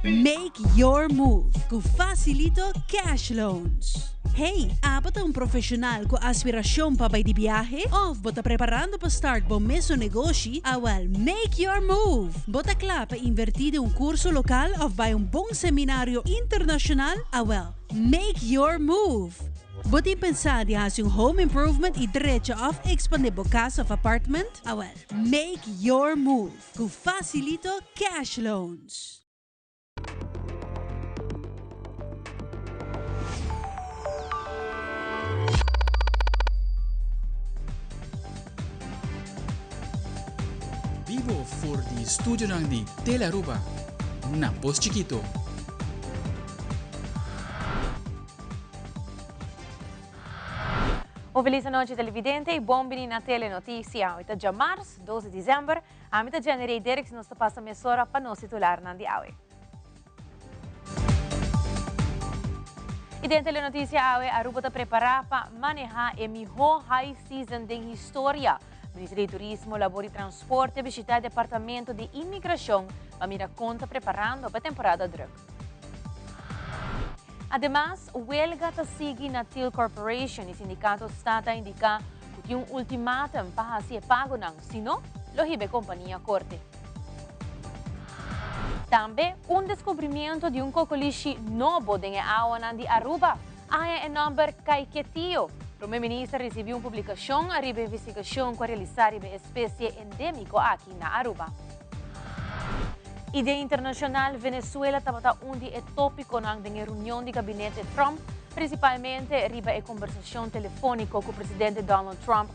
Make your move com Facilito Cash Loans. Hey, bota um profissional com aspiração para ir de viagem? Ou bota preparando para start bom mesmo negócio? Make your move. Bota claro para invertir em curso local ou vai bom seminário internacional? Make your move. Bota pensar de fazer home improvement e direito of expandir a casa of apartment? Make your move com Facilito Cash Loans. Vivo voor die studio ng di Telaruba na Post Chiquito. Feliz noite, televidente, e bom dia na Telenotícia. Hoje é março, 12 de dezembro. A mim generei Derek, nós passa mesora para nós titular na diawe. E dentro da Telenotícia, a Aruba está preparada para manejar a melhor high season da história. O Ministério do Turismo, Labor e Transporte visitar o Departamento de Imigração para mirar conta preparando para a temporada de drug. Además, o huelga está seguindo na Steel Corporation e o sindicato está a indicar que tem ultimatum para ser pago, senão, lo hibe companhia corte. Também, descobrimento de cocoliche novo em água de Aruba. É o número Kaiketio. O primeiro-ministro recebeu uma publicação a investigação que realizar uma espécie endêmica aqui na Aruba. Ideia internacional, Venezuela estava de tópico na reunião de gabinete Trump, principalmente riba a conversação telefônica com o presidente Donald Trump,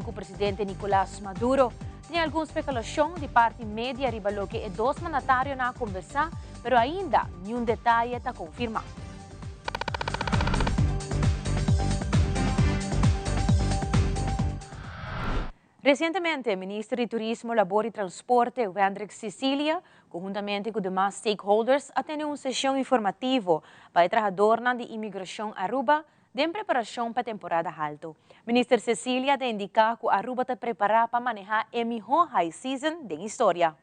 com o presidente Nicolás Maduro. Tem alguma especulação de parte média riba lo que dois mandatários na conversar, mas ainda nenhum detalhe está confirmado. Recentemente, o Ministro de Turismo, Labor e Transporte, Hendrik Cecilia, conjuntamente com demais stakeholders, atendeu uma sessão informativa para o trabalhador de imigração Aruba, de preparação para a temporada alta. O Ministro Cecilia indica que Aruba está preparada para manejar a melhor high season da história.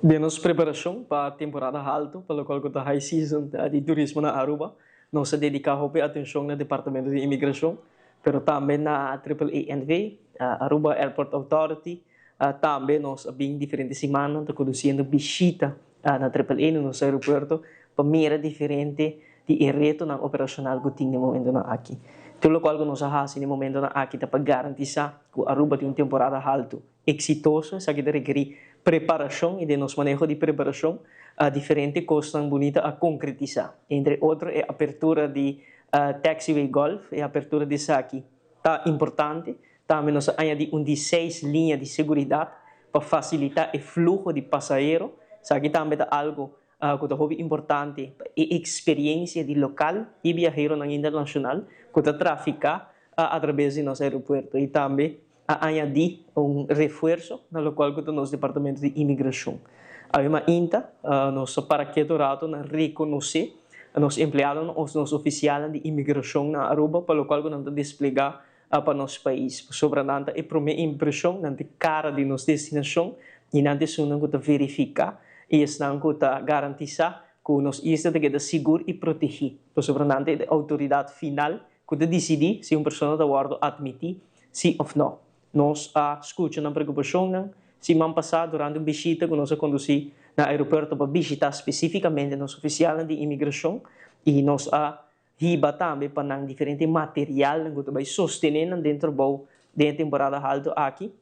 De nossa preparação para a temporada alta, pelo qual a high season de turismo na Aruba, nós dedicamos atenção no Departamento de Imigração, mas também na AAANV, Aruba Airport Authority, também nós bem diferentes semanas estamos conduzindo visita na AAA no nosso aeroporto para mira diferente de reto na operacional que tem no momento na aqui. Tudo o qual nós fazemos no momento na aqui para garantizar que Aruba tem uma temporada alta exitosa, isso aqui requer preparação e de nosso manejo de preparação diferente coisas bonitas a concretizar. Entre outros, a abertura de Taxiway Golf e a abertura de Saki está importante. Também nós añadimos 16 linhas de segurança para facilitar o fluxo de passageiros. Isso aqui também é algo que é importante, a experiência de local e viajero internacional que está traficar através do nosso aeroporto. E também añadir reforço no qual o nosso departamento de imigração. Ainda, nosso paraquedorato reconhecer os empregados, os nossos oficiais de imigração na Aruba, pelo qual nós desplegar para nosso país. Sobretanto, a primeira impressão na cara de nossa destinação e na decisão que verificar e estão que garantizar que nós estamos seguro e protegido. Sobretanto, a autoridade final que decidir se uma pessoa está guarda admitir sim ou não. Nós escutamos a preocupação semana passada durante uma visita que nós conduzimos no aeroporto para visitar especificamente os oficiais de imigração e nós riba também para diferentes material que vai sostener dentro da temporada alta aqui.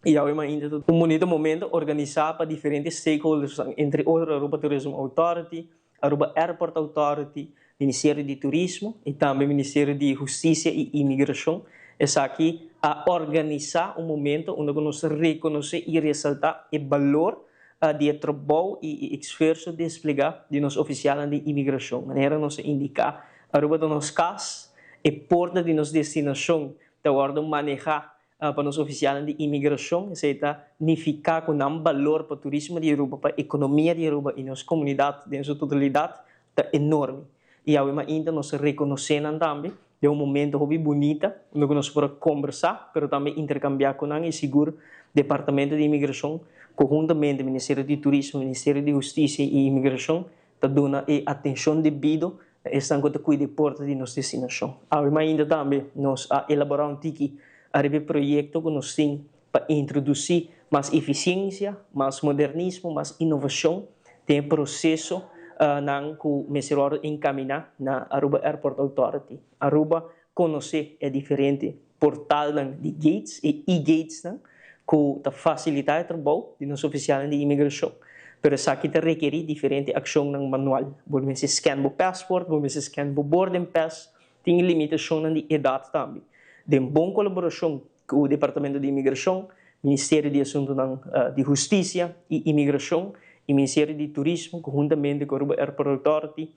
E ainda um bonito momento organizar para diferentes stakeholders, entre outros Aruba Tourism Authority, Aruba Airport Authority, Ministério de Turismo e também Ministério de Justiça e Imigração. Essa aqui a organizar um momento onde nós reconhecer e ressaltar o valor de trabalho e esforço de explicar de nossos oficiais de imigração. Maneira nós indicar Aruba do nosso caso, a porta de nossa destinação, de acordo manejar para os oficiais de imigração, isso significa que um valor para o turismo de Aruba, para a economia de Aruba e nossa comunidade, em sua totalidade, é enorme. E ainda nós reconhecemos também de um momento muito bonito, onde nós podemos conversar, mas também intercambiar com o seguro Departamento de Imigração, conjuntamente Ministério de Turismo, Ministério de Justiça e Imigração, ta dona e atenção devido estão com cuidar de porta de nossa destinação. Ainda também nós elaborar um tiki a projeto que nós temos para introduzir mais eficiência, mais modernismo, mais inovação, tem processo nang ku mesiroro encaminhar na Aruba Airport Authority. Aruba conhecer é diferente portal de gates e e-gates que facilitar o trabalho de nosso oficial de imigração. Pero sa kita requer diferente ação ng manual. Vamos se scan bo passport, vamos se scan bo boarding pass, tem limitação de idade também. De boa colaboração com o Departamento de Imigração, Ministério de Assuntos de Justiça e Imigração, e Ministério de Turismo, conjuntamente com a Aruba Airport Authority,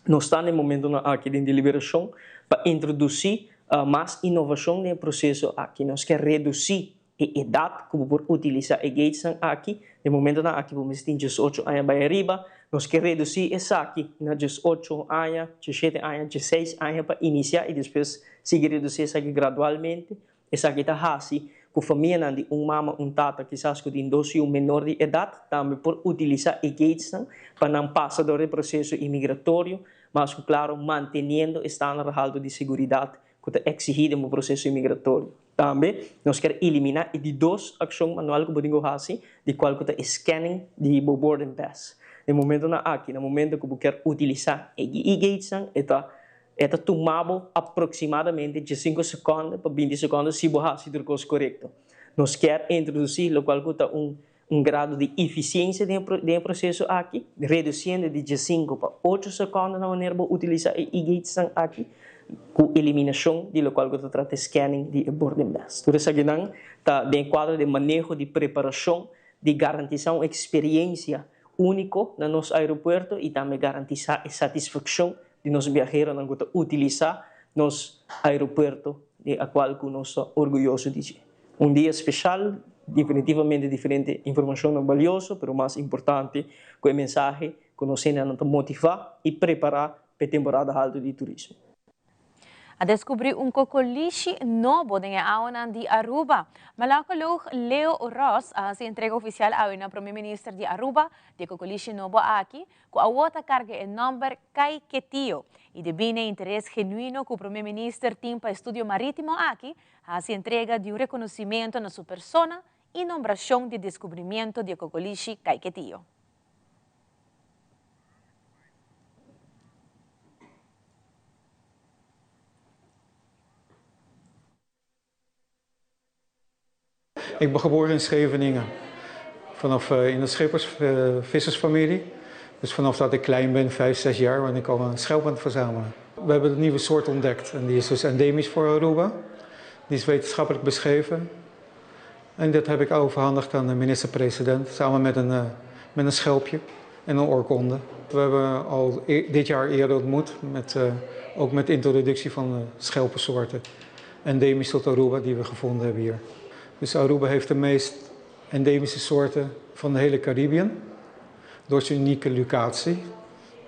nós estamos no momento aqui de deliberação para introduzir mais inovação no processo aqui. Nós queremos reduzir a idade que por utilizar a gates aqui. No momento aqui vamos ter 18 anos para arriba, nós queremos reduzir essa aqui na 18 anos, 17 anos, 16 anos para iniciar e depois seguir reduzir essa aqui gradualmente. Essa aqui está assim. Com a família de mama, tata, quizás que tem 12 e menor de idade, também por utilizar a gates para não passar do processo imigratório, mas, claro, mantendo o estándar alto de segurança que é exigido no processo imigratório. Também, nós queremos eliminar de duas ações manuais que podemos fazer, de qual que é scanning de boarding pass. No momento aqui, no momento que quer utilizar a e-gates, está tomado aproximadamente de 5 segundos para 20 segundos se você faz o curso correto. Nós queremos introduzir o qual está grado de eficiência do processo aqui, reduzindo de 5 para 8 segundos na maneira de utilizar a e-gates aqui, com eliminação de lo qual que trata scanning de boarding pass. Por isso, aqui está de quadro de manejo de preparação, de garantização uma experiência única no nosso aeroporto e também garantizar a satisfação de nos viajeros que utilizar nosso aeroporto, de a qual nós estamos orgulhosos de dizer. Dia especial, definitivamente diferente informação valiosa, mas mais importante, com a mensagem que nós temos motivar e preparar para a temporada alta de turismo. A descobrir cocolishi novo de aonan de Aruba. Malakalog Leo Ross se entrega oficial a una Primer Minister de Aruba de cocolishi novo aqui, com a outra carga em number Kai Ketio. E de bem interesse genuíno que o Primer Minister tem para estudo marítimo aqui, se entrega de reconhecimento na sua persona e nombração de descobrimento de cocolishi Kai Ketio. Ik ben geboren in Scheveningen, in de vissersfamilie. Dus vanaf dat ik klein ben, 5, 6 jaar, ben ik al een schelp aan het verzamelen. We hebben een nieuwe soort ontdekt en die is dus endemisch voor Aruba. Die is wetenschappelijk beschreven. En dat heb ik overhandigd aan de minister-president, samen met een schelpje en een oorkonde. We hebben al dit jaar eerder ontmoet, ook met de introductie van schelpensoorten. Endemisch tot Aruba, die we gevonden hebben hier. Dus Aruba heeft de meest endemische soorten van de hele Caribbean. Door zijn unieke locatie.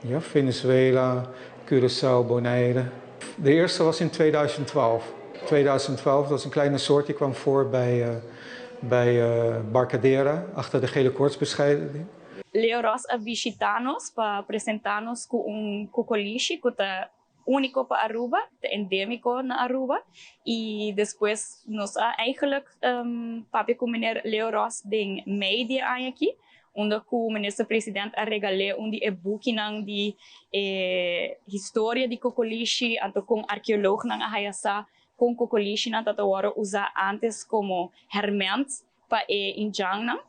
Ja, Venezuela, Curaçao, Bonaire. De eerste was in 2012. 2012, dat is een kleine soort, die kwam voor bij Barcadera, achter de gele koortsbestrijding. Leo Ross a visitar-nos para apresentar-nos com cocolishi, que é único para Aruba, endémico na Aruba. E depois nós eigenlijk papi com o meneer Leo Ross de mei de ano aqui, onde o minister-president regalou um e-book de história de cocolishi, anto com arqueólogo na Ahayasa, com cocolishi na tatawara usa antes como herment para injang.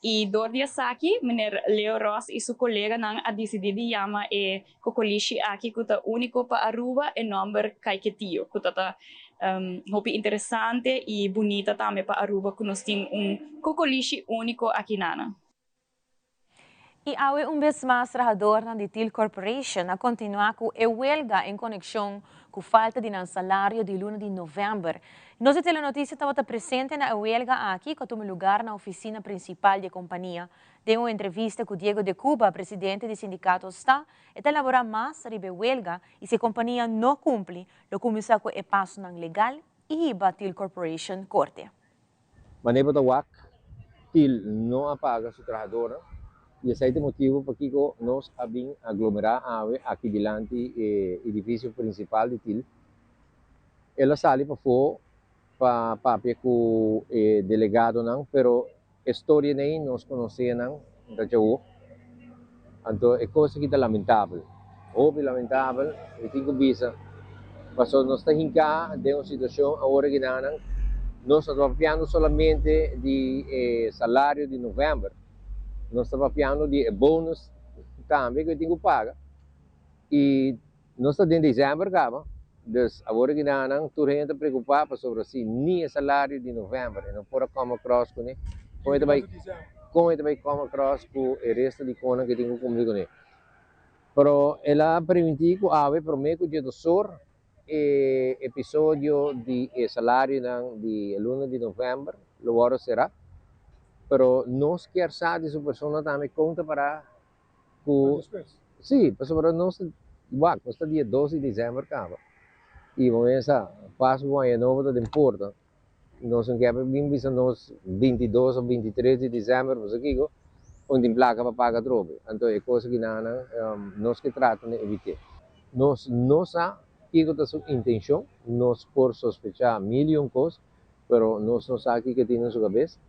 E door die aqui, meneer Leo Ross e seu colega a decidido chamar cocolishi aqui que é único para Aruba e number Kaiketio, que é interessante e bonita também para Aruba, que nós temos cocolishi único aqui nana. E awe vez mais trabajador na Ditil Corporation a continuar com a huelga em conexão com falta de salário de luna de novembro. Nossa telenotícia estava presente na huelga aqui, que toma lugar na oficina principal da companhia. Deu uma entrevista com Diego de Cuba, presidente do sindicato está, e elaborar mais sobre a huelga e se a companhia não cumpre, lo começa com o passo legal e a Ditil Corporation corte. Maneira da WAC, Til não apaga sua trabalhadora E esse é o motivo por que nós abrimos aglomerar aqui diante do edifício principal de TIL. Ela sale para fora, para papel com o delegado, não, pero a história nem nós conhecemos, não, da Jaú. Então, é coisa que é lamentável. Óbvio, lamentável, e tenho visa. Mas nós estamos cá, de uma situação agora que nós estamos falando somente de salário de novembro. Nós estamos falando de bônus também que eu tenho que pagar. E nós estamos em dezembro, acaba. Então, agora que toda a gente está preocupada sobre assim, nem o salário de novembro. Não pode comer cross com ele. Como é que vai comer cross com o resto de coisas que tenho que cumprir com ele. Pero ela permitiu que a prometo de doctor episódio de salário de 1 de novembro, logo será. Pero nós quer saber se a pessoa também conta para sim, para nós custa dia 12 de dezembro acaba. E vamos essa passo com a nova da importa. Nós não queremos vir nós 22 ou 23 de dezembro, mas aqui onde placa para pagar tropa. Então é coisa que nós que tratamos de evitar. Nós não sabemos que é a sua intenção, nós por sospechar milhões de coisas, mas nós não sabemos o que tem na sua cabeça.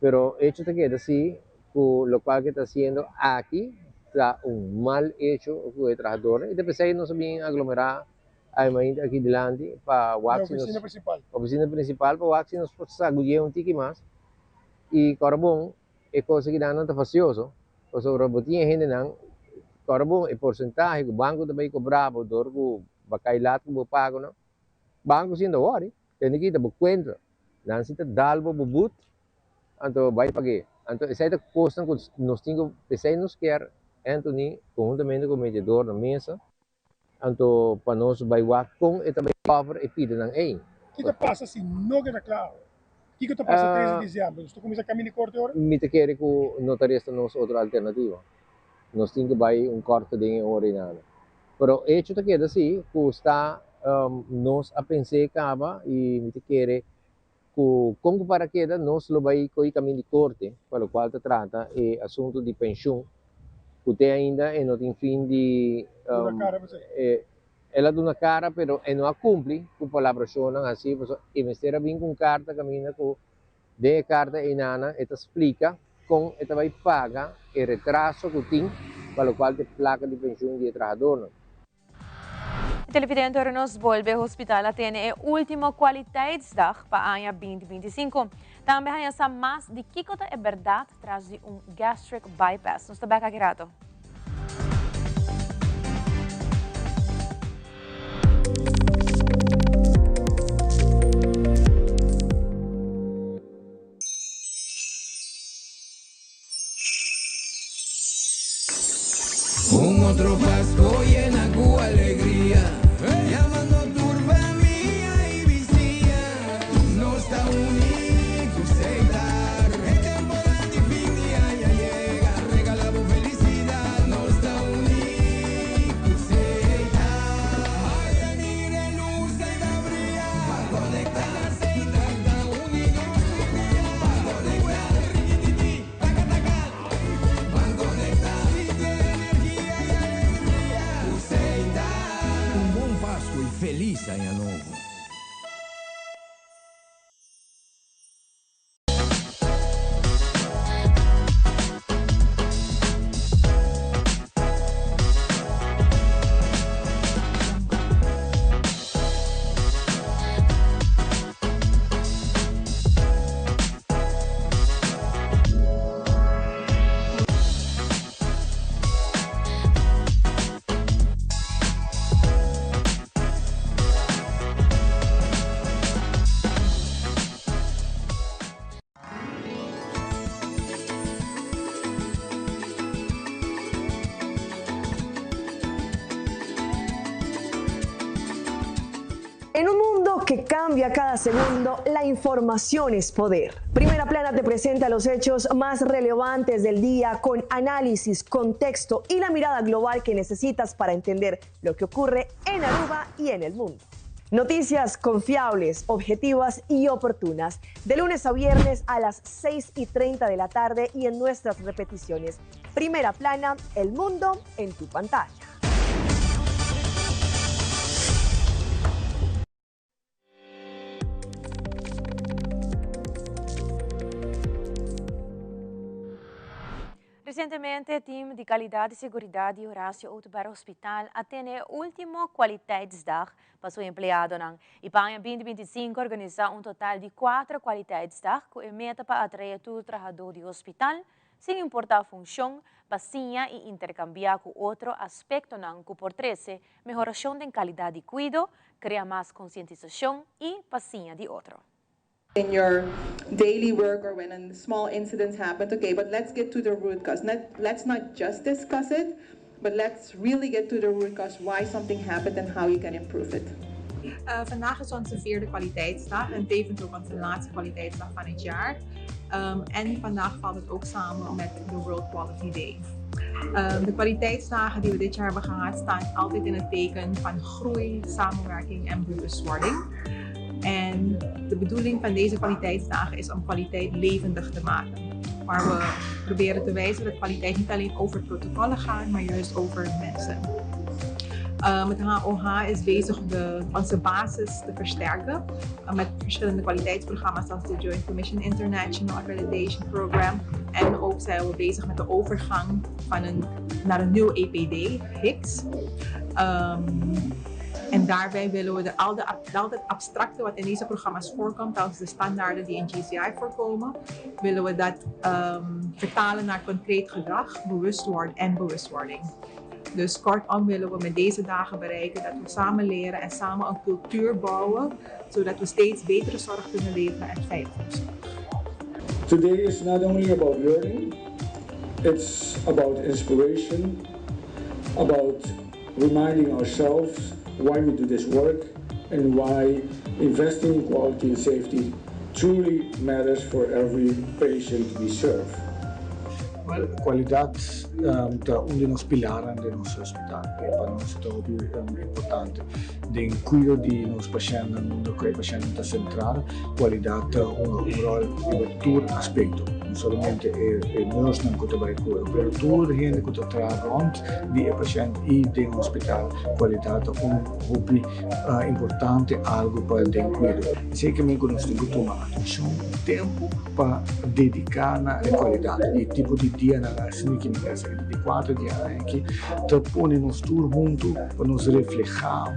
Pero hecho te queda así, lo cual que está haciendo aquí está un mal hecho con el trabajador. Y después ahí no se vienen a aglomerar aquí delante para Waxi. Oficina principal para Waxi nos sagulhe un tiki más. Y carbón es cosa que no está facioso. O sobre botinha gente não, carbón é porcentagem que o banco também cobrava, dor que bacailat que pago não. Banco sendo hora, tem que ir para conta. Não se tá dalbo bubut. Então vai pagar. Então essa é a coisa que nós temos que nos quer Anthony conjuntamente com o mediador na mesa. Então para nós vai com e também cover e pedir não é. O que passa se não queda claro? O que passa 13 de dezembro? Estou começando a caminhar corte agora? Me te quer que não resta nos outra alternativa. Nós temos que vai corte de hora e nada. Pero hecho te queda assim, que está nós a pensar acaba e me te quer como para queda nós lo vai com o caminho de corte, para o qual se trata é assunto de pensão, que tem ainda e não tem fim de ela dá uma cara, pero não a cumpre com palavras assim, e me será bem com carta caminha com de carta e nana, ela explica como ela vai pagar o retraso que tem, para o qual te placa de pensão de trabalhador. Televidente nos volve ao hospital a ter o último qualiteitsdag para o ano 2025. Também há mais de que é verdade traz de gastric bypass. Nos está bem aqui rato. Otro Pascua llena con alegría, llamando turba mía y vicía, no está único celebrar, el temporada de fin de año llega, regalamos felicidad, no está único celebrar, ay, mire luz y la brilla, para conectarse y está único celebrar, para conectar, taca, taca, para conectar. Feliz Año Novo. En un mundo que cambia cada segundo, la información es poder. Primera Plana te presenta los hechos más relevantes del día con análisis, contexto y la mirada global que necesitas para entender lo que ocurre en Aruba y en el mundo. Noticias confiables, objetivas y oportunas. De lunes a viernes a las 6:30 de la tarde y en nuestras repeticiones. Primera Plana, el mundo en tu pantalla. Recentemente, o Team de Qualidade e Seguridade de Horácio Outubaro Hospital atende o último Qualiteitsdag para seu empregado. E para 2025 organizar total de 4 Qualiteitsdag com a meta para atrair todo trabalhador do hospital, sem importar a função, paciência e intercambiar com outro aspecto que por 13, melhoração da qualidade de cuidado, criar mais conscientização e paciência de outro. In your daily work or when small incidents happen, okay, but let's get to the root cause. Let's not just discuss it, but let's really get to the root cause why something happened and how you can improve it. Vandaag is onze 4e kwaliteitsdag en tevens ook onze laatste kwaliteitsdag van het jaar. En vandaag valt het ook samen met de World Quality Day. De kwaliteitsdagen die we dit jaar hebben gehad staan altijd in het teken van groei, samenwerking en bewustwording. En de bedoeling van deze kwaliteitsdagen is om kwaliteit levendig te maken. Waar we proberen te wijzen dat kwaliteit niet alleen over protocollen gaat, maar juist over mensen. Het HOH is bezig onze basis te versterken met verschillende kwaliteitsprogramma's zoals de Joint Commission International Accreditation Program. En ook zijn we bezig met de overgang naar een nieuw EPD, HICS. En daarbij willen we al het abstracte wat in deze programma's voorkomt, als de standaarden die in GCI voorkomen, willen we dat vertalen naar concreet gedrag, bewustwording. Dus kortom willen we met deze dagen bereiken dat we samen leren en samen een cultuur bouwen, zodat we steeds betere zorg kunnen leveren en veilige zorg. Today is not only about learning, it's about inspiration, about reminding ourselves why we do this work and why investing in quality and safety truly matters for every patient we serve. Well, qualidad é dos pilares do nosso hospital. Para nós é muito importante. De cuidar de nossos pacientes, do que o paciente está central, qualidade é rol em todo aspecto. Não somente nós não cuidamos do cuidado, mas toda a gente que está rond de paciente e do hospital. Qualidade é hobby importante, algo para o cuidado. Sei que nós temos que tomar atenção, tempo para dedicar na qualidade. E tipo de dia na assim que de 4 dias aqui, te põe nos tour junto para nos refletir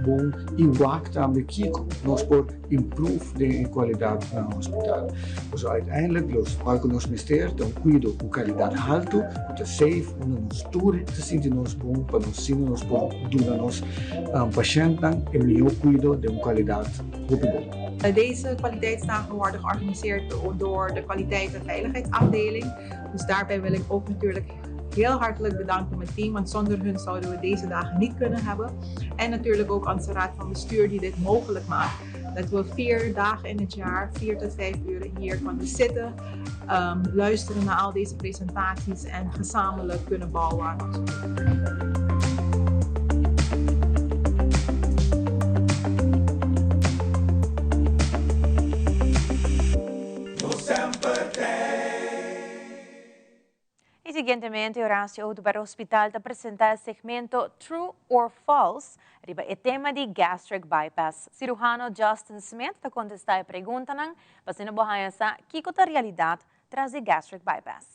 bom e wacht também que nós por improve de qualidade no hospital. Dus uiteindelijk los waar que nos mister dan cuido com qualidade alto, com safe, nos tour te sentir nos bom para nos zien nos bom doen nos patiënten en melhor cuido de qualidade goed bom. Deze kwaliteitsdagen worden georganiseerd door de kwaliteit- en veiligheidsafdeling. Dus daarbij wil ik ook natuurlijk heel hartelijk bedanken mijn team, want zonder hun zouden we deze dagen niet kunnen hebben. En natuurlijk ook onze raad van bestuur die dit mogelijk maakt. Dat we 4 dagen in het jaar, 4 tot 5 uur hier kunnen zitten, luisteren naar al deze presentaties en gezamenlijk kunnen bouwen aan ons. Siguientemente, Horácio Outubaro Hospital te apresenta el segmento True or False, riba el tema de gastric bypass. Cirujano Justin Smith te contesta a pergunta para sinabuhayan sa kikota realidad tras de gastric bypass.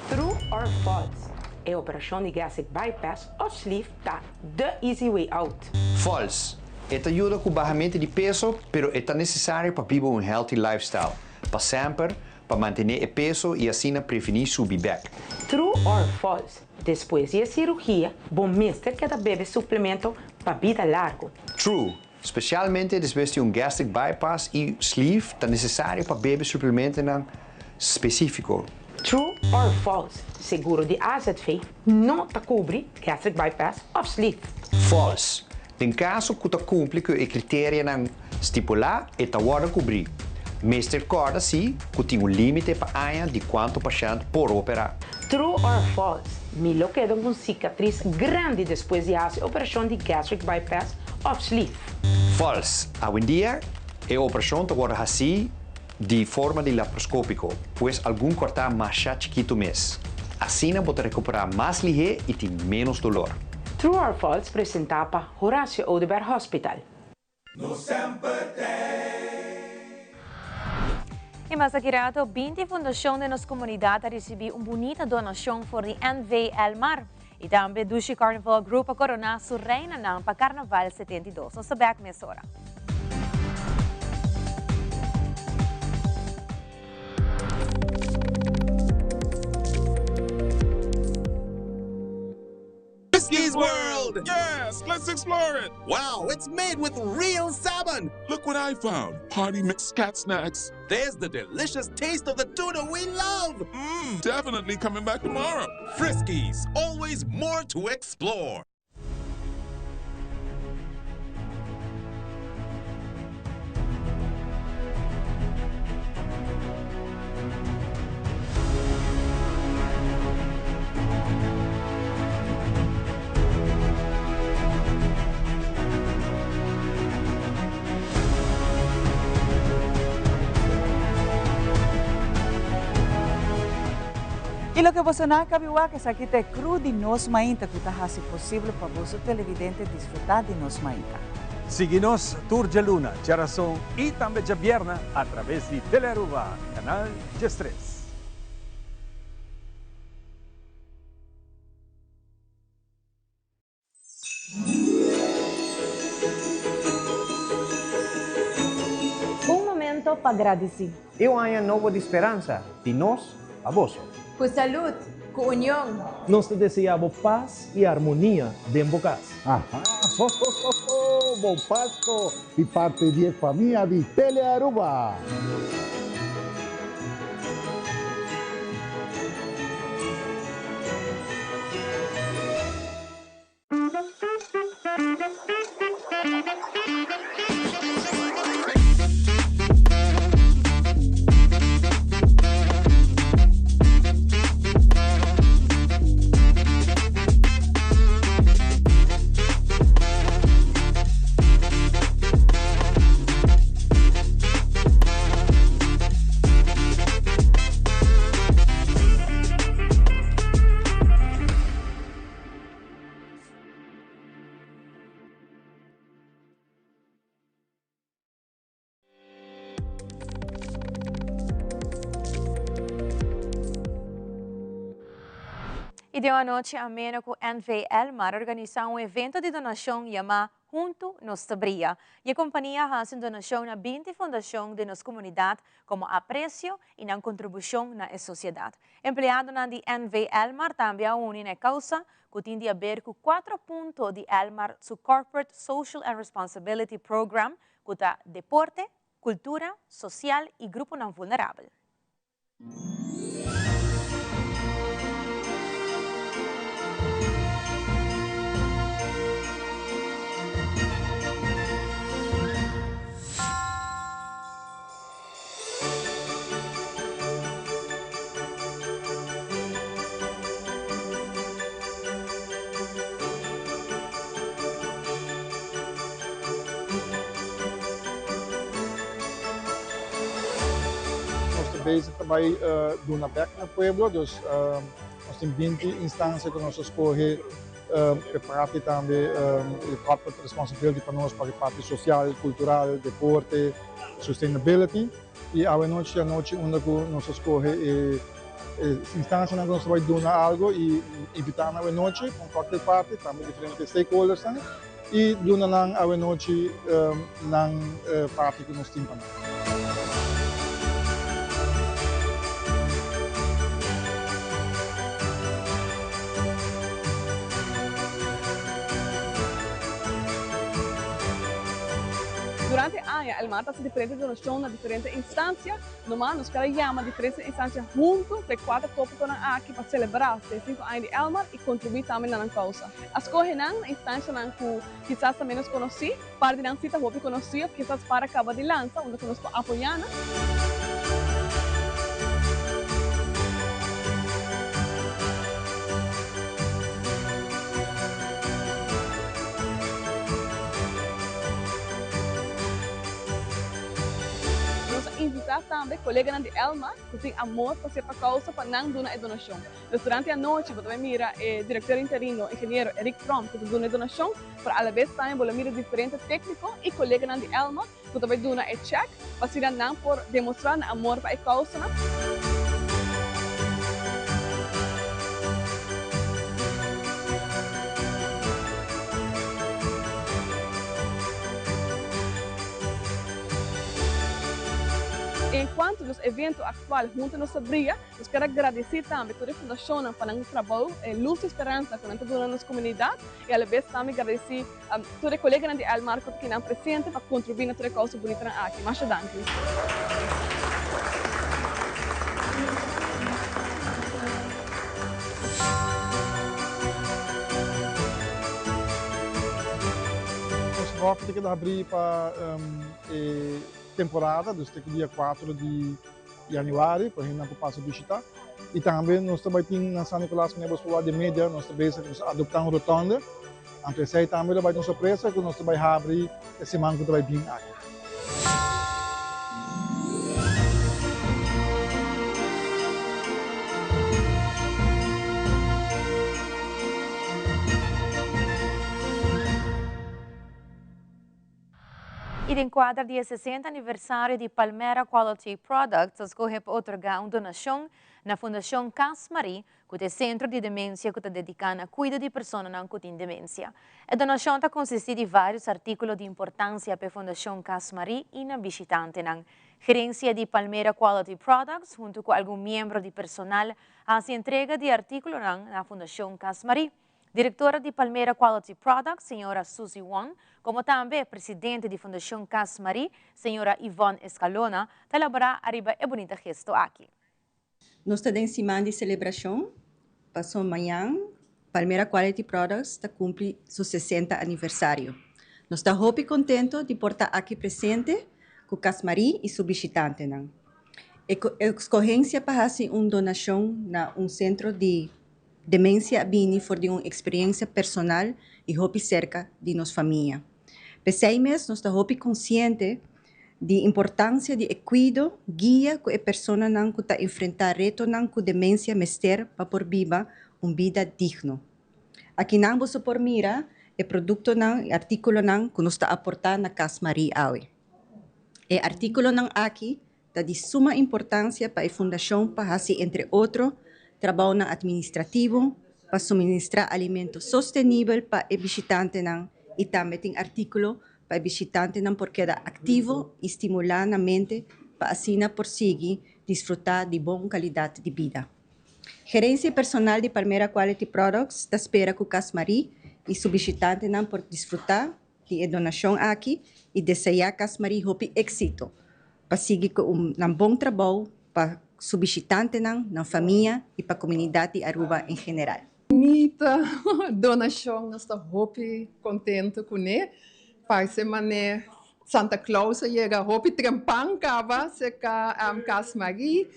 True or false? A operação de gastric bypass ou sleeve está the easy way out. False. Esta ajuda com o barramento de peso, pero é necessário para viver um healthy lifestyle. Para sempre, para manter o peso e assim prevenir subir back. True or false? Depois da cirurgia, bom mister cada bebe suplemento para vida larga. True. Especialmente depois de gastric bypass e sleeve, é necessário para beber suplemento específico. True or false? Seguro de AZV não te cobre gastric bypass ou sleeve. False. Em caso que cumpre com os critérios estipulados, é te cobrir. Mas recorda sim que tem limite para ano de quanto o paciente pode operar. True or false? Milo queda com cicatriz grande depois de fazer a operação de gastric bypass ou sleeve. Falso. Hoy en día, la operación te guarda así de forma de laparoscópico, pues algún cortar más chiquito mes. Así no puede recuperar más ligero y tiene menos dolor. True or false presentava Horacio Odeberg Hospital. E mas aqui rato, 20 fundação de nossa comunidade recebeu uma bonita donação por o NV Elmar. E também do Carnival Group a coronar sua reina para Carnaval 72. Nós sabemos nessa hora. Frisky's World! Yes, let's explore it! Wow, it's made with real salmon! Look what I found! Party mixed cat snacks. There's the delicious taste of the tuna we love! Definitely coming back tomorrow. Frisky's, always more to explore. E lo que você não acabou que aqui te cru de nos mainta que está possível para você televidente desfrutar de nos mainta. Siga-nos Tour de Luna, Geração e também de Vierna através de Telearuba, canal G3. Momento para agradecer. Eu año novo de esperança, de nós a vós. Com saúde, com união. Nós te desejamos paz e harmonia dentro de casa. Bom Páscoa de parte de família de Telearuba. E de uma noite amena com o NV Elmar organizar evento de donação chamado Junto Nos Brilha. E a companhia faz donação na 20 fundações de nossa comunidade como apreço e na contribuição na sociedade. Empregado na de NV Elmar também une na causa que tem a ver com 4 pontos de Elmar, seu Corporate Social and Responsibility Program, que está deporte, cultura, social e grupo não vulnerável. bezig bij doen naar Beck naar Pueblo, dus nós temos 20 instâncias que nós escolhemos parte também de corporate responsibility para nós para a parte social, cultural, deporte, sustainability e à noite onde nós escolhemos instâncias onde nós vamos donar algo e invitar na noite com qualquer parte, também diferentes stakeholders e donar na noite na parte que nós temos. Durante el año, el MATA hace diferentes donaciones a diferentes instancias. Nomás nos queda llama a diferentes instancias juntos de 4 tópicos aquí para celebrar 5 años de Elmar y contribuir también a la causa. Escogen instancias que quizás también nos conocí, para de citas que conocí, quizás para acabar de lanza, donde nos apoyan. também colega de Elmar, que tem amor para ser para causa para não dar a donação. Durante a noite, você mira o diretor interino, engenheiro Eric Fromm, que dá a donação, para a vez também você mira diferentes técnicos e colega de Elmar, que também dá a check, para ser não por demonstrar amor para a causa. Enquanto os eventos atuais junto nos abria, nós quero agradecer também toda a fundação para o trabalho, luz e esperança que nós estamos dando na comunidade e a vez também agradecer a toda a colega de Elmar que estão presentes para contribuir na toda a causa bonita aqui. Muito obrigado. Nós vamos ter que abrir para temporada, desde o dia 4 de janeiro, para a gente passar a visitar. E também nós também temos na São Nicolás, que nós falamos de mídia, nós também adotamos uma rotonda. Então, essa aí também vai ter uma surpresa, que nós também abrir esse mango que vai vir aqui. E de enquadra dia 60 aniversário de Palmera Quality Products, escolhe para otorgar uma donação na Fundação Cas Marie, que é o centro de demência que está dedicado a cuidar de pessoas que têm demência. A donação está consiste de vários artículos de importância para a Fundação Cas Marie e na visitante. Gerência de Palmera Quality Products, junto com algum membro de personal, hace entrega de artículos na Fundação Cas Marie. Diretora de Palmera Quality Products, senhora Suzy Wong, como também presidente da Fundação Cas Marie, senhora Yvonne Escalona, elaborar arriba e bonita gesto aqui. Nós estamos em semana de celebração. Passou amanhã, Palmera Quality Products está cumpre seu 60 aniversário. Nós estamos muito contentes de portar aqui presente com Cas Marie e seu visitante. A escorrência para fazer uma donação na centro de demência bini for de uma experiência personal e hopi cerca de nossa família. Peseimes, nós estamos hopi consciente de importância de cuido, guia com a pessoa que está enfrentar reto com demência mester para por viva uma vida digna. Aqui não você por mira o produto artículo que nós está aportar na Cas Marie awe. O artículo aqui está de suma importância para a fundação para fazer entre outros trabalho administrativo para suministrar alimentos sustentáveis para o visitante e também tem artículo para o visitante porque é ativo e estimular a mente para assim conseguir desfrutar de boa qualidade de vida. Gerência personal de Palmera Quality Products está espera que o Cas Marie e seu visitante por desfrutar de donação aqui e desejar Cas Marie êxito para seguir com um bom trabalho para seu visitante, na família e para a comunidade de Aruba em geral. Bonita donação, nós estamos muito contentes com ela. Para semana Santa Claus chega muito trempancava se com Cas Marie.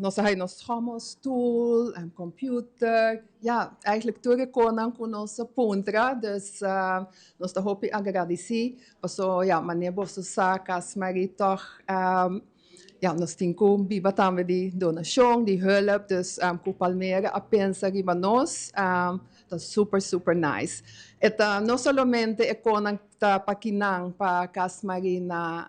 Nós temos stoel, computer. Ja, eigenlijk toegekomen com nossa pontra, dus nós estamos muito agradecidos. Porque, ja, meneer Bossa, Cas Marie toch. Ja, nós temos viva também de donação, de hulp, dus com Palmera a pensar riba nós, tá super nice. Eta não somente é conecta para Quinang, para Cas Marie na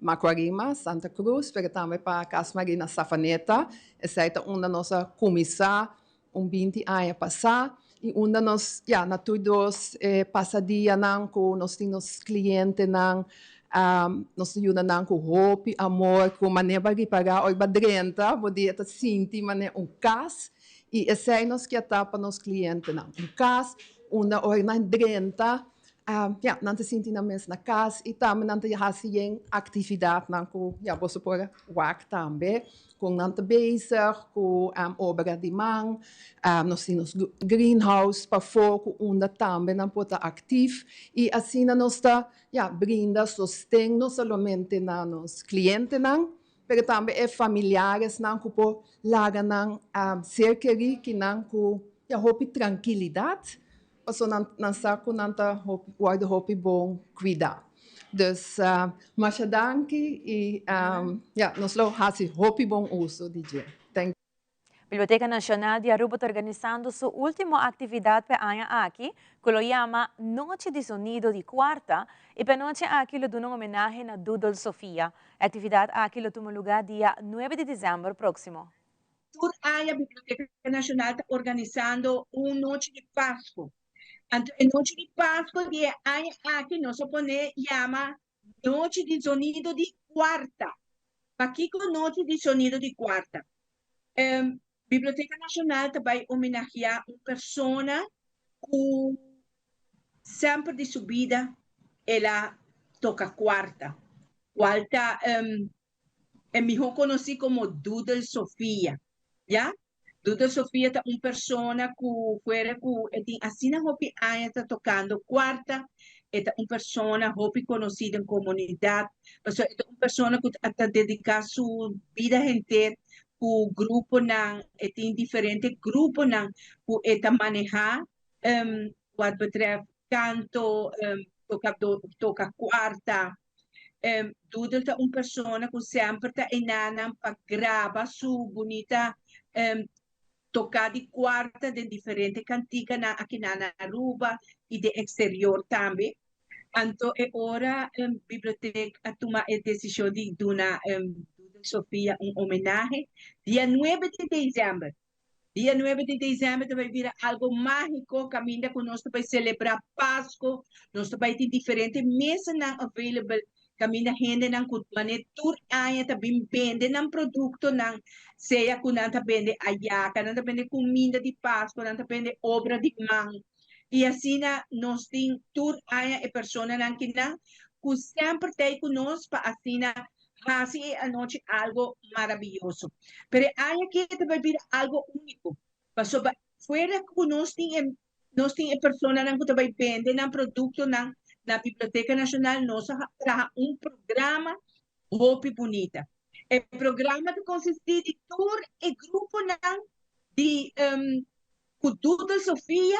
Macuarima, Santa Cruz, mas também para Cas Marie na Safaneta. Essa é uma nossa comissão, 20 anos passar. E uma nós, ja, na todos passadia com nós temos clientes nós ajudamos com roupa, amor, com maneira de pagar o badrenta, podia sentir maneira cas e esse é nós que atapa nos clientes cas, uma hora na drenta, ja, não te sentir na mesma casa e também não te fazem atividade com, ja, você pode work também, com não te bezig, com obra de mão, nós temos greenhouse para fogo, onde também não pode ativo e assim nós está, ja, brinda sustento não somente na nos clientes mas também é familiares não que por laga não cerca que não com ja hope tranquilidade, porque não saco não tá guarda hope bom cuidar. Dus masadanki e ja, nós lo hasi hopi bom uso, DJ. Thank Biblioteca Nacional de Aruba está organizando su última actividad para año aquí, que lo llama Noche de Sonido de Cuarta, y para noche aquí lo da un homenaje a Doodle Sofía. La actividad aquí lo toma lugar día 9 de diciembre próximo. Por ahí, Biblioteca Nacional está organizando una noche de Pascua. En noche de Pascua, de año aquí, nos pone llama Noche de Sonido de Cuarta. Aquí con Noche de Sonido de Cuarta. Biblioteca Nacional também homenagear uma pessoa que sempre de sua vida ela toca quarta. Quarta é melhor conhecido como Doodle Sofia, já? Doodle Sofia é uma pessoa que fora que tem assim na hopi anos está tocando quarta. É uma pessoa hopi conhecida em comunidade. É uma pessoa que está dedicando sua vida inteira o grupo tem diferentes grupos que manejar quando betreft canto, toca quarta. Doodle é uma pessoa que sempre está enana para gravar sua bonita tocar de quarta de diferentes cantigas aqui na Aruba e de exterior também. Então, é hora a biblioteca tomar a decisão de dar Sofia um homenagem dia 9 de dezembro. Dia 9 de dezembro vai vir algo mágico, caminha que nós vamos celebrar Páscoa, nós vamos ter diferentes mesas available, caminha gente não maneira tour aí também vende não produto não, seja que não vende ayaca, não vende comida de Páscoa, não vende obra de mão. E assim nós temos tour aí e pessoas que sempre tem conosco para assim hace anoche algo maravilloso. Pero hay que vivir algo único. Pasó fuera que nos tiene personas que venden un producto en la Biblioteca Nacional, nos trae un programa muy bonito. El programa que consiste de tour y grupo de Doodle Sofia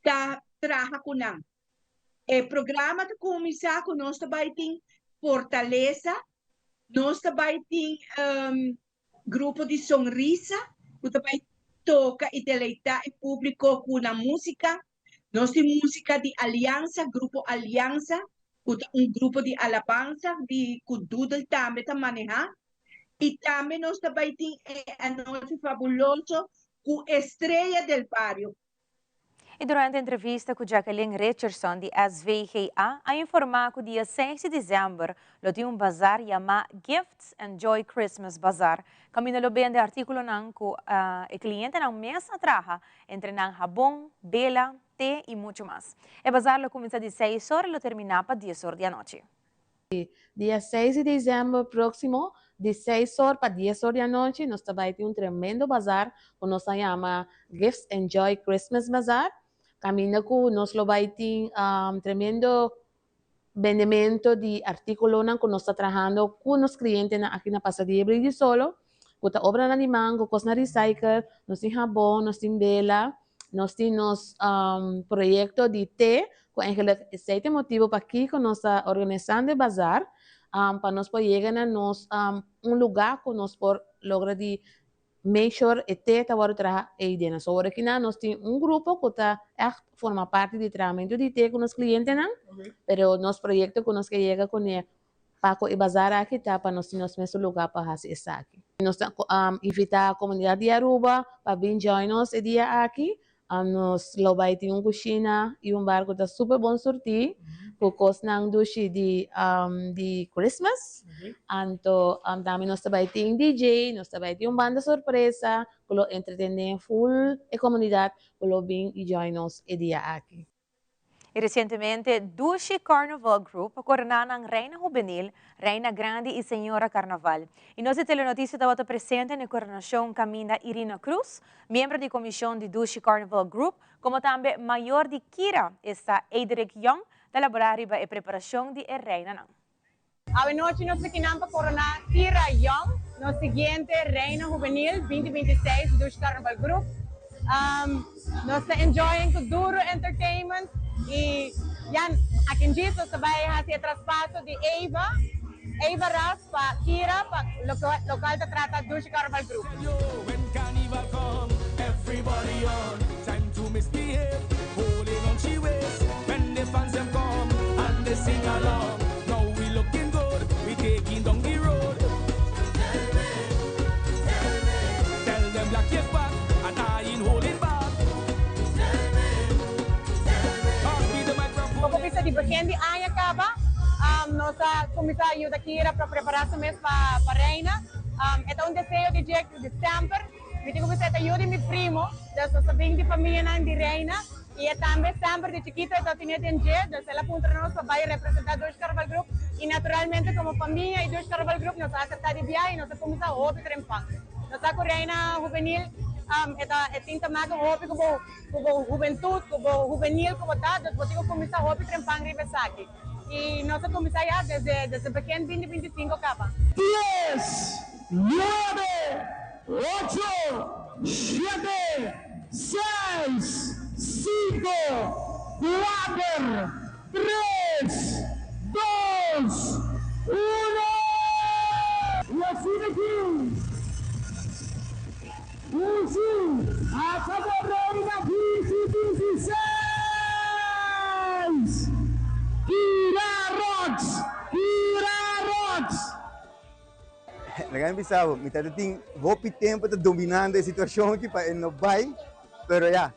trabaja con él. El programa que comienza con nuestra fortaleza. Nós também temos grupo de sonrisa, que também toca e deleita o público com a música. Nós temos música de aliança, grupo aliança, grupo de alabança, que o Doodle também está manejando. E também nós também temos a noite fabulosa com Estrela del Barrio. E durante a entrevista com Jacqueline Richardson, de SVGA, a informar que dia 6 de dezembro, lo tem bazar chamado Gifts and Joy Christmas Bazaar. Camino lo vende artículo que o cliente na mesa traja, entre jabón, vela, té e muito mais. O bazar lo começa de 6 horas e lo termina para 10 horas da noite. Dia 6 de dezembro próximo, de 6 horas para 10 horas da noite, nós também temos tremendo bazar, que nós chamamos Gifts and Joy Christmas Bazaar. Camina que nós vai ter tremendo vendimento de artículos que nós estamos trabalhando com os clientes aqui na Pasadilla Bride Solo, com a obra de mango, com a recycle, nós temos jabón, nós temos vela, nós temos projeto de té, com esse motivo para aqui que nós estamos organizando o bazar, para nós poder chegar a lugar que nós podemos lograr de make sure que está trabalhando aí dentro. So, aqui nós temos grupo que está forma parte do tratamento de té com os clientes, pero nosso projeto que nós chega com ele para o bazar aqui tá para nós termos mesmo lugar para fazer isso aqui. Nós invitar a comunidade de Aruba para vir join nos esse dia aqui. Nós vai ter uma cozinha e bar que está super bom sortir, com cosnang dushi de Christmas. Então, também nós vai ter um DJ, nós vai ter uma banda surpresa, que lo entretenem full a comunidade, que lo vem e join nos esse dia aqui. E recentemente, Dushi Carnival Group coronaram a Reina Juvenil, Reina Grande e Senhora Carnaval. E nossa telenotícia estava presente na coronação Camina Irina Cruz, membro da comissão de Dushi Carnival Group, como também maior de Kira, está Edric Young, da elaborar a preparação de Reina. A noite nós queremos coronar Kira Young, no seguinte Reina Juvenil 2026 Dushi Carnival Group. Nós estamos enjoying com duro entertainment. E yan, Aqui em Giso, você vai fazer traspasso de Eva Ras para Kira, para local de trata do Carnival Group. When carnival come, everybody on. Time to misbehave, holding on she waist. When the fans them come and they sing along. Now we looking good, we taking down the road. Tell them black your back, and I ain't holding back. Como pisa de Bakendi Aya Caba, nossa comissária da Kira para preparar o mês para a reina. É um desejo de dia de sempre. Me digo que você ajuda meu primo, da nossa de família de reina. E também sempre de chiquito eu tinha entendido, da ela ponta nós vai representar dois Carnival Group e naturalmente como família e dois Carnival Group nós acertar de viagem, nós começar a hobby trempar. Nossa reina juvenil é tinta mais hobby como juventude, como juvenil como tá, nós vamos começar a hobby trempar em Rivesaki. E nossa comissária desde pequeno 2025 acaba. 10, 9, 8, 7, 6, 5, 4, 3, 2, 1. E assim aqui. A favor da 2016. Irarox! Nagano bisabo, mitad ting vopi tempo ta dominando a situação aqui para não vai, pero ya,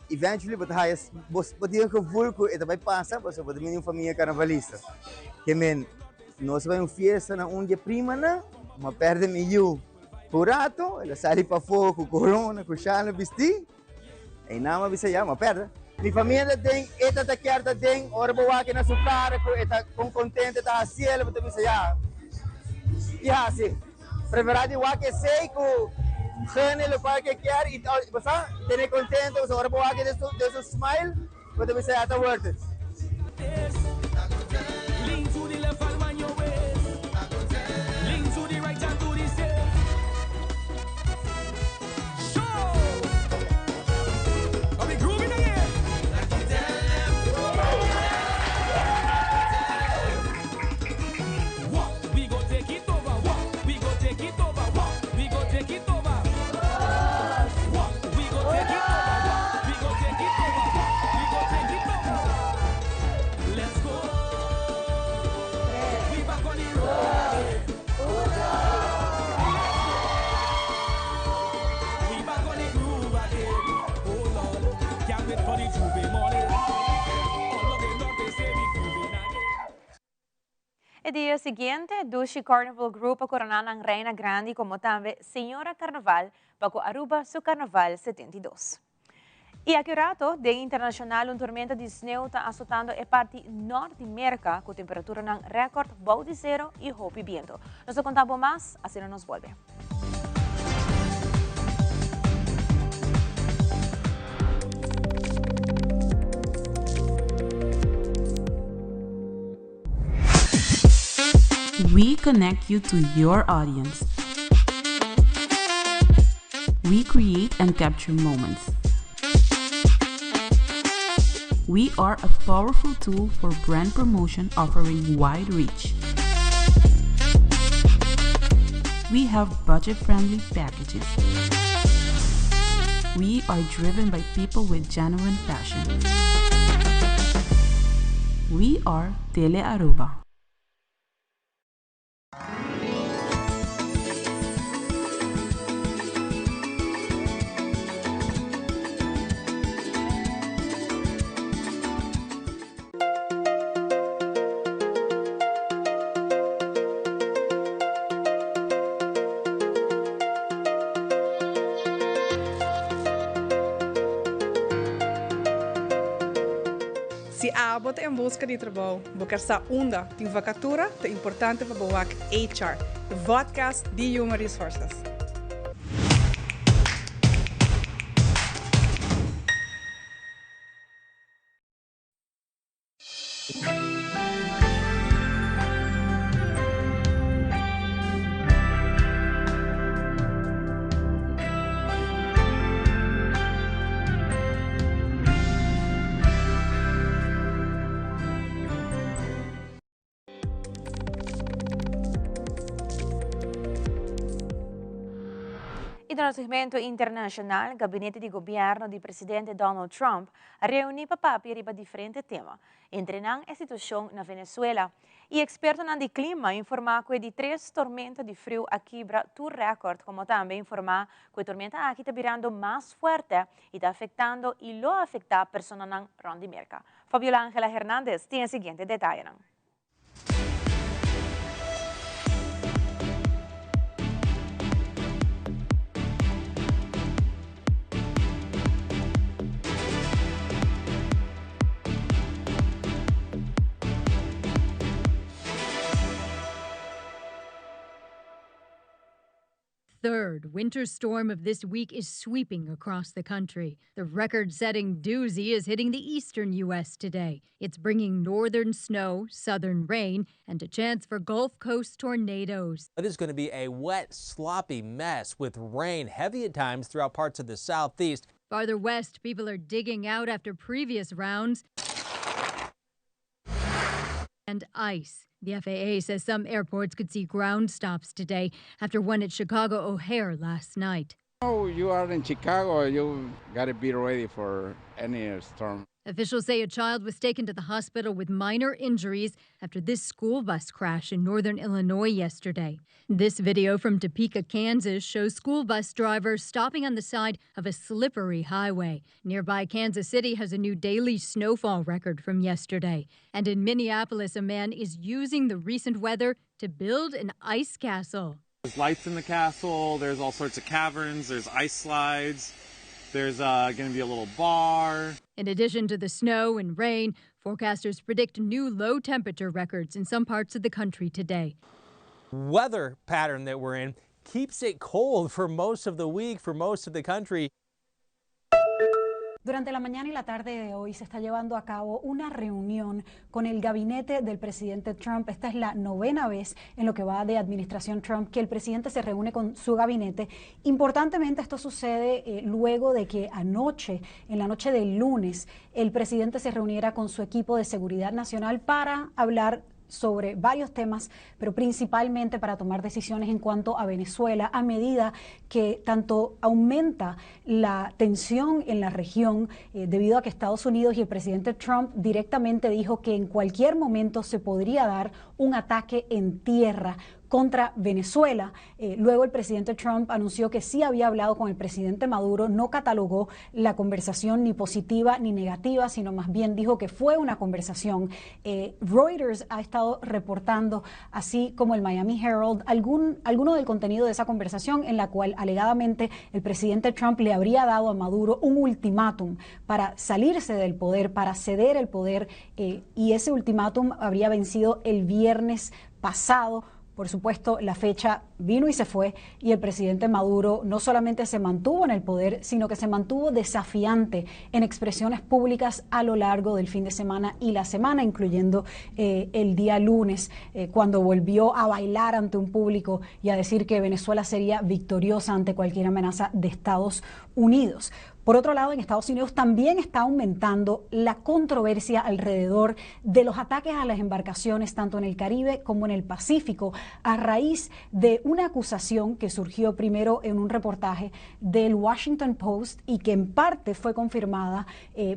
eventually but hayas bos podia que vulco e vai passar, você pode ter uma família carnavalista. Que men, nós vai uma festa na dia prima na, uma perde meio purato, ela sai para fogo com corona, com chala vesti, e nama bisa ya, uma perde. Mi família tem, eta ta querta tem, ora boa que na sucara, eta com contente ta cielo, but bisa ya. Ja, sim. Preparado igual que sei que o gênero para que quer e você tem contente, você ora boa que desse smile, você vai ser até worth it. Lean to the left and man your waist. Lean to the right and to the left. Show. Are we grooving again? We go take it over. We go take it over. We go take it over. We go take it over. We go take it over. We go take it over. Let's go. We back on the road. We back on the groove again. Oh Lord, can't wait for the Juve morning. All of them not they say we grooving again. E dia seguinte, Dushi Carnival Group a coronar ng Reina Grande como também Senhora Carnaval para Aruba su Carnaval 72. E aqui rato, Dia Internacional, tormenta de sneeuw está azotando a parte norte da América com temperatura ng recorde baú de zero e hopi viento. Nós contamos mais, assim nos volve. We connect you to your audience. We create and capture moments. We are a powerful tool for brand promotion offering wide reach. We have budget-friendly packages. We are driven by people with genuine passion. We are Tele Aruba. Se abota em busca de trabalho, buscar essa onda de vacatura é importante para o HR, o podcast de Human Resources. no segmento internacional, il gabinete di governo di presidente Donald Trump riunì papi riba differente tema, entre nang a situação na Venezuela. E experto nan di clima informa que di 3 tormentas de frio aqui tu record, como também informar que a tormenta aqui está virando mais forte e está afetando e lo afecta personas nan Rondi Merca. Fabiola Ángela Hernández tiene el siguiente detalle. Third winter storm of this week is sweeping across the country. The record-setting doozy is hitting the eastern U.S. today. It's bringing northern snow, southern rain, and a chance for Gulf Coast tornadoes. It is going to be a wet, sloppy mess with rain heavy at times throughout parts of the southeast. Farther west, people are digging out after previous rounds and ice. The FAA says some airports could see ground stops today after one at Chicago O'Hare last night. Oh, you are in Chicago, you got to be ready for any storm. Officials say a child was taken to the hospital with minor injuries after this school bus crash in northern Illinois yesterday. This video from Topeka, Kansas shows school bus drivers stopping on the side of a slippery highway. Nearby Kansas City has a new daily snowfall record from yesterday. And in Minneapolis, a man is using the recent weather to build an ice castle. There's lights in the castle, there's all sorts of caverns, there's ice slides. There's going to be a little bar. In addition to the snow and rain, forecasters predict new low temperature records in some parts of the country today. Weather pattern that we're in keeps it cold for most of the week, for most of the country. Durante la mañana y la tarde de hoy se está llevando a cabo una reunión con el gabinete del presidente Trump. Esta es la 9ª vez en lo que va de administración Trump que el presidente se reúne con su gabinete. Importantemente, esto sucede luego de que anoche, en la noche del lunes, el presidente se reuniera con su equipo de seguridad nacional para hablar sobre varios temas, pero principalmente para tomar decisiones en cuanto a Venezuela, a medida que tanto aumenta la tensión en la región debido a que Estados Unidos y el presidente Trump directamente dijo que en cualquier momento se podría dar un ataque en tierra contra Venezuela. Luego el presidente Trump anunció que sí había hablado con el presidente Maduro, no catalogó la conversación ni positiva ni negativa, sino más bien dijo que fue una conversación. Reuters ha estado reportando, así como el Miami Herald, alguno del contenido de esa conversación en la cual alegadamente el presidente Trump le habría dado a Maduro un ultimátum para salirse del poder, para ceder el poder, y ese ultimátum habría vencido el viernes pasado. Por supuesto, la fecha vino y se fue, y el presidente Maduro no solamente se mantuvo en el poder, sino que se mantuvo desafiante en expresiones públicas a lo largo del fin de semana y la semana, incluyendo el día lunes, cuando volvió a bailar ante un público y a decir que Venezuela sería victoriosa ante cualquier amenaza de Estados Unidos. Por otro lado, en Estados Unidos también está aumentando la controversia alrededor de los ataques a las embarcaciones, tanto en el Caribe como en el Pacífico, a raíz de una acusación que surgió primero en un reportaje del Washington Post y que en parte fue confirmada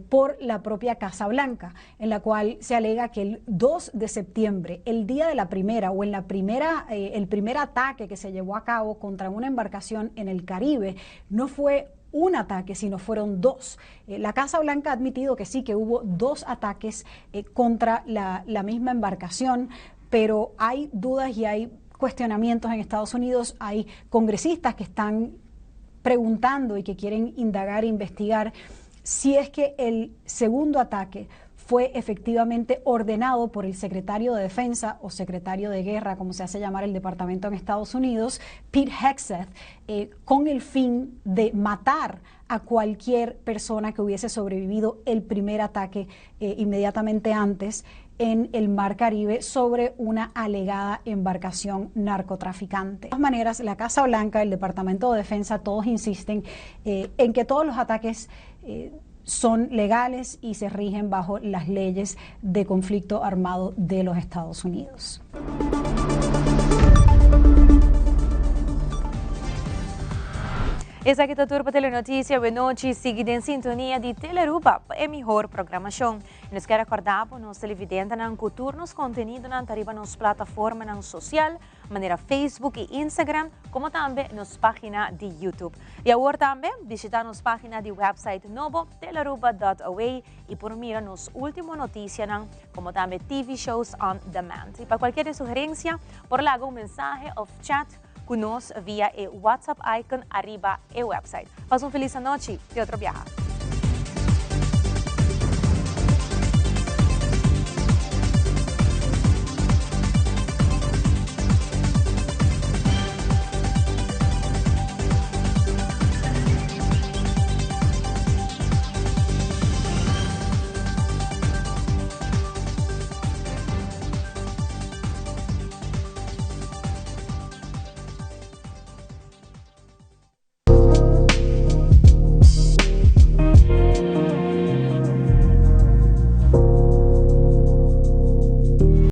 por la propia Casa Blanca, en la cual se alega que el 2 de septiembre, el día de la primera o en la primera, el primer ataque que se llevó a cabo contra una embarcación en el Caribe, no fue un ataque, sino fueron 2. La Casa Blanca ha admitido que sí, que hubo 2 ataques contra la misma embarcación, pero hay dudas y hay cuestionamientos en Estados Unidos. Hay congresistas que están preguntando y que quieren indagar e investigar si es que el segundo ataque fue efectivamente ordenado por el secretario de Defensa o secretario de Guerra, como se hace llamar el departamento en Estados Unidos, Pete Hegseth, con el fin de matar a cualquier persona que hubiese sobrevivido el primer ataque inmediatamente antes en el Mar Caribe sobre una alegada embarcación narcotraficante. De todas maneras, la Casa Blanca, el Departamento de Defensa, todos insisten en que todos los ataques son legales y se rigen bajo las leyes de conflicto armado de los Estados Unidos. Essa aqui é a turma Telenotícia. Boa noite. Seguida em sintonia de Telearuba, é a melhor programação. Nós queremos acordar para os televidentes que cultura nos conteúdos na nas plataformas social, maneira Facebook e Instagram, como também nas páginas de YouTube. E agora também visitar nos páginas de website novo telearuba.awa e por mirar nos últimas notícias, como também TV shows on demand. E para qualquer sugerência, por lá um mensagem ou chat conosco via o WhatsApp icon arriba e website. Faz uma feliz noite e outro viaje.